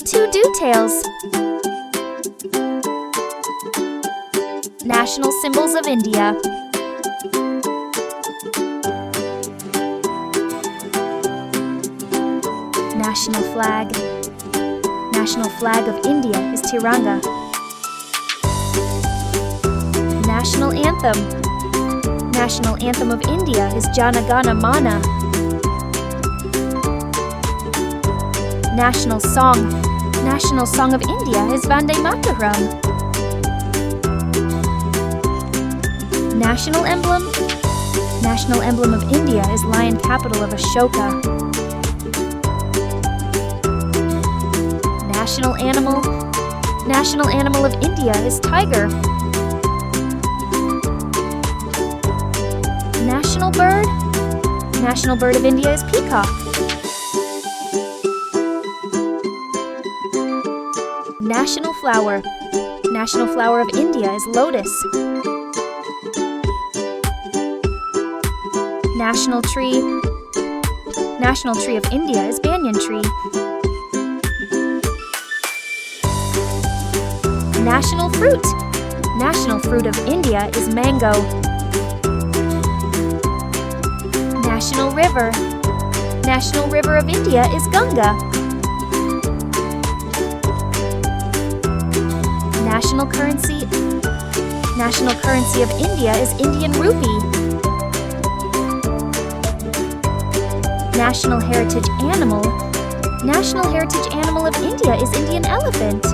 Todo Tales. National symbols of India. National flag. National flag of India is Tiranga. National anthem. National anthem of India is Jana Gana Mana. National song. National song of India is Vande Mataram. National emblem. National emblem of India is lion capital of Ashoka. National animal. National animal of India is tiger. National bird. National bird of India is peacock. National flower. National flower of India is lotus. National tree. National tree of India is banyan tree. National fruit. National fruit of India is mango. National river. National river of India is Ganga. National currency. National currency of India is Indian rupee. National heritage animal. National heritage animal of India is Indian elephant.